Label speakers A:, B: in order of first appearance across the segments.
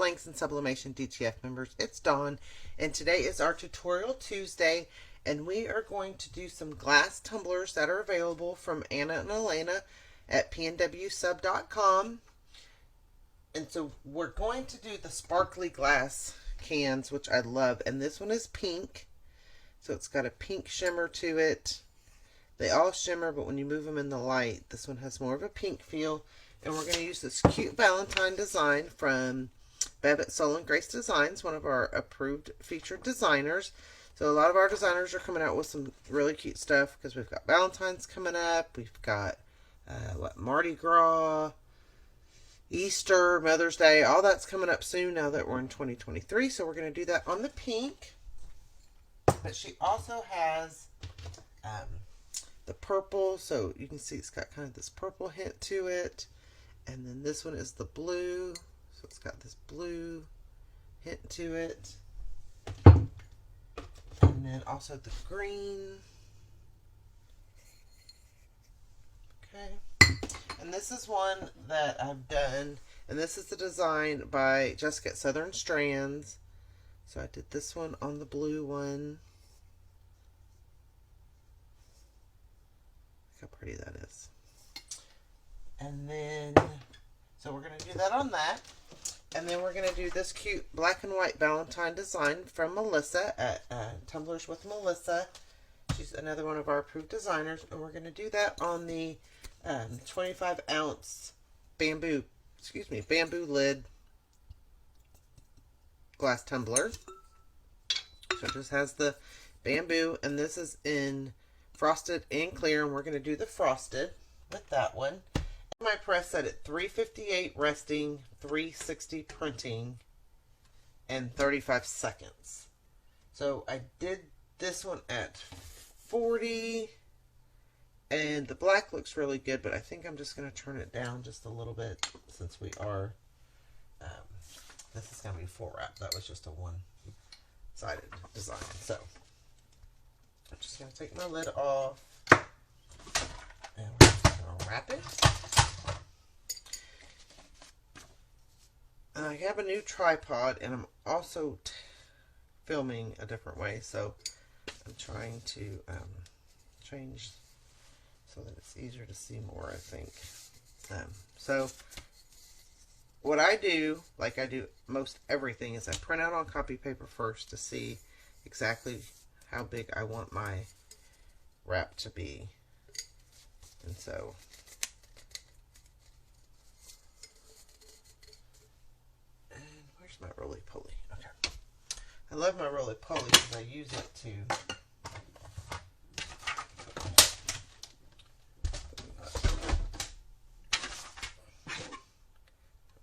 A: Blanks and Sublimation DTF members, it's Dawn, and today is our Tutorial Tuesday, and we are going to do some glass tumblers that are available from Anna and Elena at PNWsub.com. And so we're going to do the sparkly glass cans, which I love, and this one is pink, so it's got a pink shimmer to it. They all shimmer, but when you move them in the light, this one has more of a pink feel. And we're going to use this cute Valentine design from Babette Soul & Grace Designs, one of our approved featured designers. So a lot of our designers are coming out with some really cute stuff because we've got Valentine's coming up. We've got Mardi Gras, Easter, Mother's Day, all that's coming up soon now that we're in 2023. So we're going to do that on the pink. But she also has the purple, so you can see it's got kind of this purple hint to it. And then this one is the blue, so it's got this blue hint to it. And then also the green. Okay. And this is one that I've done, and this is the design by Jessica at Southern Strands. So I did this one on the blue one. Look how pretty that is. And then, so we're going to do that on that. And then we're going to do this cute black and white Valentine design from Melissa at Tumblers with Melissa. She's another one of our approved designers. And we're going to do that on the 25 ounce bamboo lid glass tumbler. So it just has the bamboo, and this is in frosted and clear, and we're going to do the frosted with that one. My press set at 358 resting, 360 printing, and 35 seconds. So I did this one at 40, and the black looks really good, but I think I'm just going to turn it down just a little bit since we are, this is going to be full wrap. That was just a one-sided design. So I'm just going to take my lid off, and we're just going to wrap it. I have a new tripod, and I'm also filming a different way, so I'm trying to change so that it's easier to see more, I think. So what I do, like I do most everything, is I print out on copy paper first to see exactly how big I want my wrap to be. And so my Rolie Polie. Okay. I love my Rolie Polie because I use it to I don't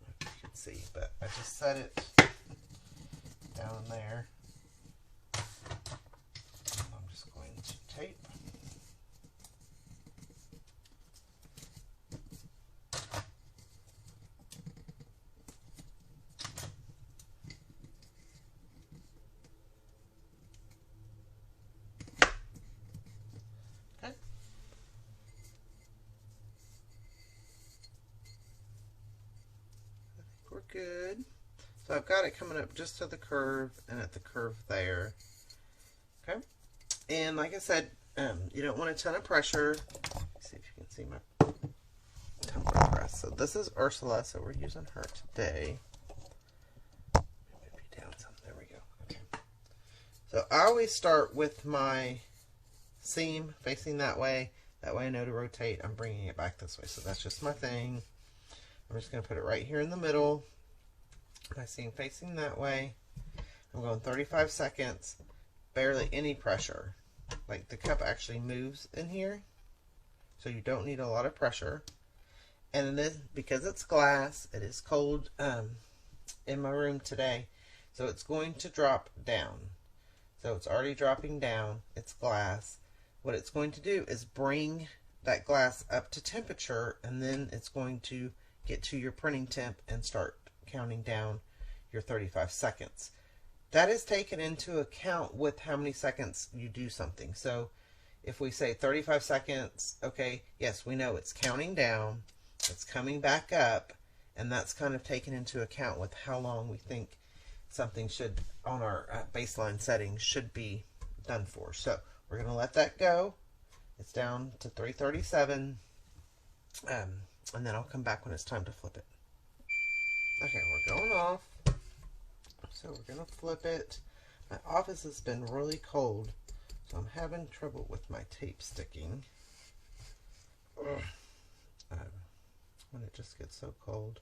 A: know if you can see, but I just set it down there. I'm just going to tape. We're good. So I've got it coming up just to the curve and at the curve there. Okay. And like I said, you don't want a ton of pressure. Let's see if you can see my tumbler press. So this is Ursula, so we're using her today. Maybe down some. There we go. Okay. So I always start with my seam facing that way. That way I know to rotate. I'm bringing it back this way. So that's just my thing. I'm just going to put it right here in the middle. My seam facing that way. I'm going 35 seconds. Barely any pressure. Like the cup actually moves in here. So you don't need a lot of pressure. And then because it's glass, it is cold in my room today. So it's going to drop down. So it's already dropping down. It's glass. What it's going to do is bring that glass up to temperature, and then it's going to get to your printing temp and start counting down your 35 seconds. That is taken into account with how many seconds you do something. So if we say 35 seconds, okay, yes, we know it's counting down, it's coming back up, and that's kind of taken into account with how long we think something should, on our baseline settings, should be done for. So we're going to let that go. It's down to 337, and then I'll come back when it's time to flip it. Okay, we're going off. So we're going to flip it. My office has been really cold, so I'm having trouble with my tape sticking. When it just gets so cold.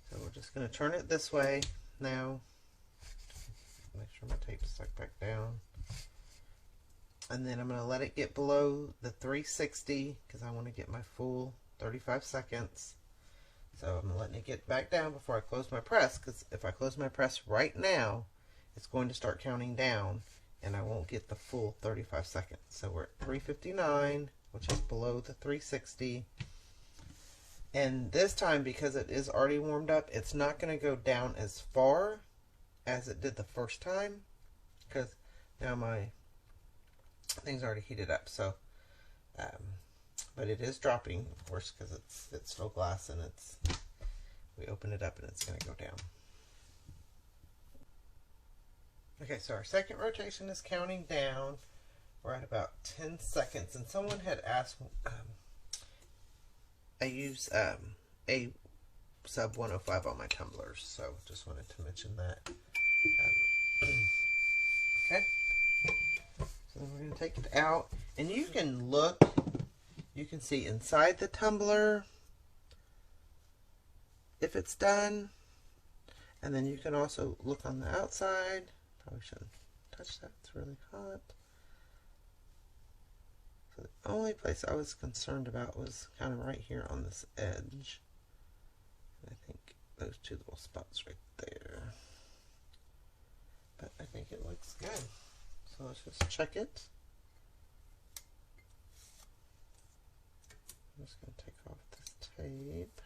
A: So we're just going to turn it this way now. Make sure my tape's stuck back down. And then I'm going to let it get below the 360 because I want to get my full 35 seconds. So I'm letting it get back down before I close my press, because if I close my press right now, it's going to start counting down and I won't get the full 35 seconds. So we're at 359, which is below the 360. And this time, because it is already warmed up, it's not going to go down as far as it did the first time, because now my thing's already heated up. So but it is dropping, of course, because it's still glass, and we open it up and it's going to go down. Okay, so our second rotation is counting down. We're at about 10 seconds, and someone had asked, I use a sub 105 on my tumblers, so just wanted to mention that. Okay, so then we're going to take it out, and you can look. You can see inside the tumbler if it's done, and then you can also look on the outside. Probably shouldn't touch that, it's really hot. So the only place I was concerned about was kind of right here on this edge. I think those two little spots right there. But I think it looks good. So let's just check it. I'm just going to take off this tape.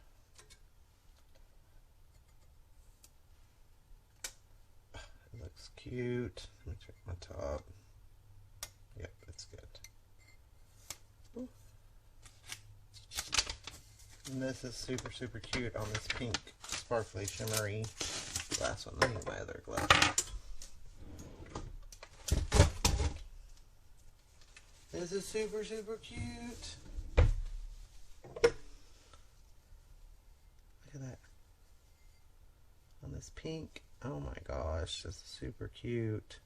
A: It looks cute. Let me check my top. Yep, it's good. Ooh. And this is super, super cute on this pink, sparkly, shimmery glass one. Let me get my other glass. This is super, super cute. Look at that. On this pink. Oh my gosh, this is super cute.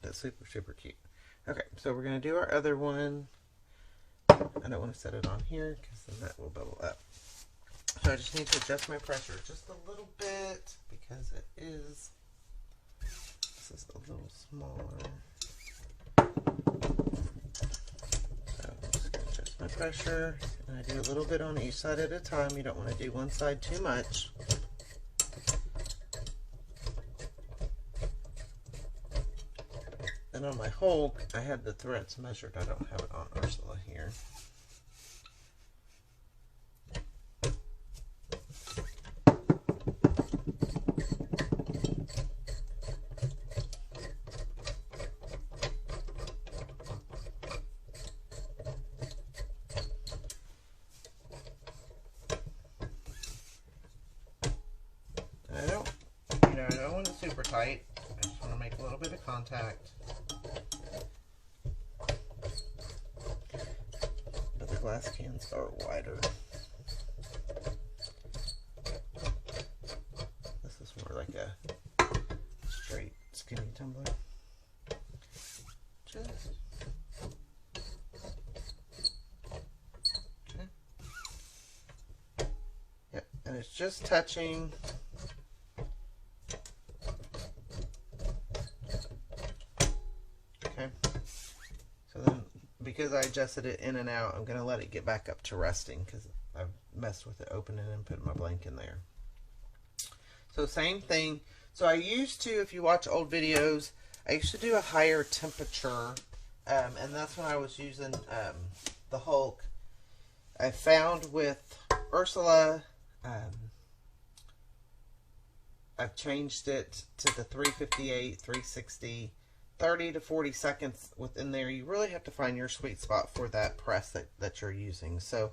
A: That's super, super cute. Okay, so we're going to do our other one. I don't want to set it on here because then that will bubble up. So I just need to adjust my pressure just a little bit because this is a little smaller. So I'm just going to adjust my pressure, and I do a little bit on each side at a time. You don't want to do one side too much. And on my Hulk, I had the threads measured. I don't have it on Ursula here. I don't want it super tight. I just want to make a little bit of contact. But the glass cans are wider. This is more like a straight, skinny tumbler. Just okay. Yep, and it's just touching. Because I adjusted it in and out, I'm going to let it get back up to resting because I've messed with it opening and putting my blank in there. So same thing. So I used to, if you watch old videos, I used to do a higher temperature, and that's when I was using the Hulk. I found with Ursula, I've changed it to the 358, 360, 30 to 40 seconds within there. You really have to find your sweet spot for that press that you're using. So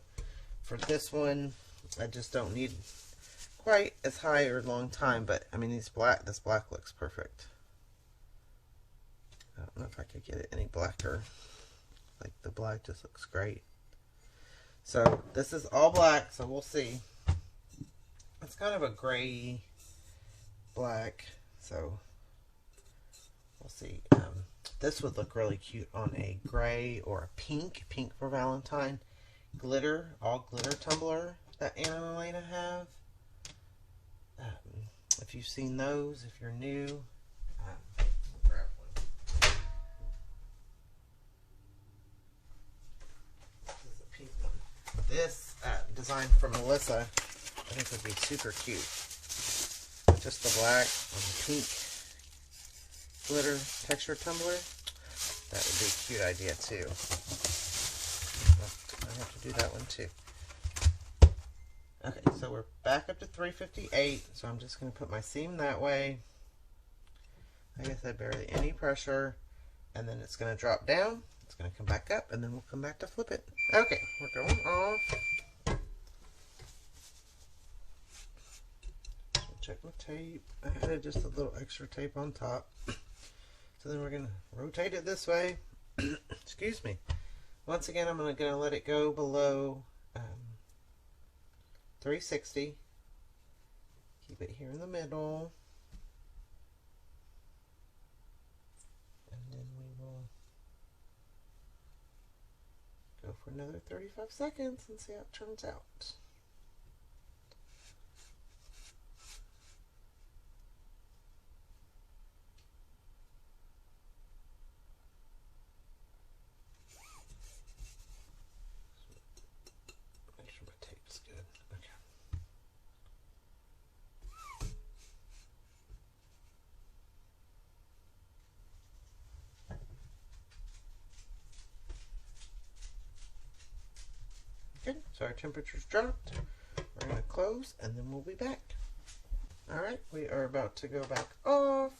A: for this one, I just don't need quite as high or long time, but I mean, this black looks perfect. I don't know if I could get it any blacker. Like, the black just looks great. So this is all black, so we'll see. It's kind of a gray black, so we'll see. This would look really cute on a gray or a pink for Valentine. Glitter, all glitter tumbler that Anna and Elena have. If you've seen those, if you're new, I'll grab one. This is a pink one. This design from Melissa, I think would be super cute. Just the black on the pink glitter texture tumbler. That would be a cute idea too. I have to do that one too. Okay, so we're back up to 358, so I'm just going to put my seam that way. Like I said, barely any pressure, and then it's going to drop down, it's going to come back up, and then we'll come back to flip it. Okay, we're going off. Check my tape. I added just a little extra tape on top. So then we're going to rotate it this way. Excuse me. Once again, I'm going to let it go below 360. Keep it here in the middle. And then we will go for another 35 seconds and see how it turns out. Okay, so our temperature's dropped. We're going to close and then we'll be back. Alright, we are about to go back off.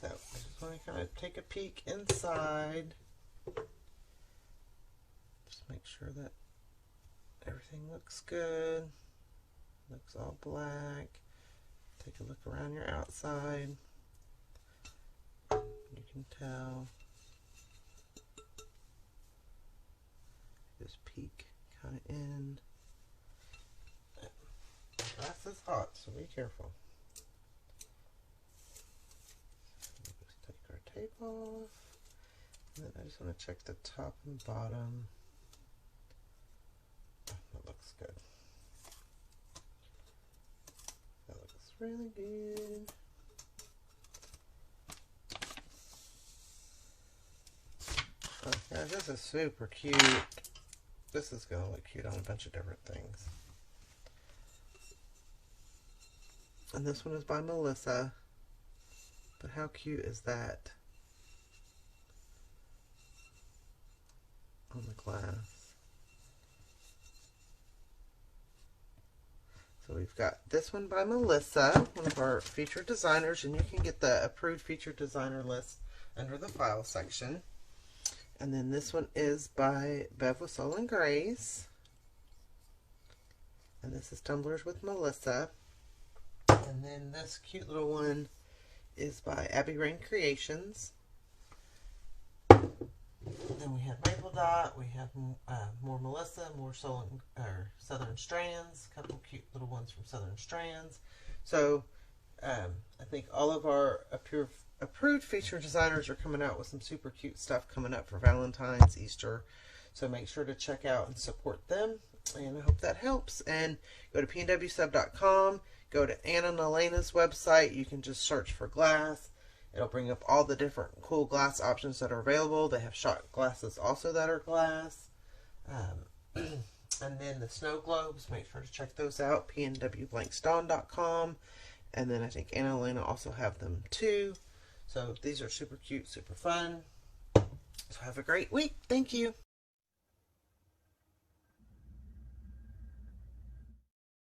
A: So, I just want to kind of take a peek inside. Just make sure that everything looks good. Looks all black. Take a look around your outside. You can tell. Just peek kind of in. Glass is hot, so be careful. Just take our tape off. And then I just want to check the top and bottom. Oh, that looks good. That looks really good. Oh, yeah, this is super cute. This is going to look cute on a bunch of different things. And this one is by Melissa. But how cute is that on the glass? So we've got this one by Melissa, one of our featured designers, and you can get the approved featured designer list under the file section. And then this one is by Bev with Soul and Grace. And this is Tumblers with Melissa. And then this cute little one is by Abby Rain Creations. Then we have Maple Dot. We have more Melissa, more Southern Strands. A couple cute little ones from Southern Strands. So I think all of our approved feature designers are coming out with some super cute stuff coming up for Valentine's, Easter. So make sure to check out and support them. And I hope that helps. And go to PNWsub.com. Go to Anna and Elena's website. You can just search for glass. It'll bring up all the different cool glass options that are available. They have shot glasses also that are glass. And then the snow globes. Make sure to check those out. PNWblanksdawn.com. And then I think Anna and Elena also have them too. So these are super cute, super fun. So have a great week. Thank you.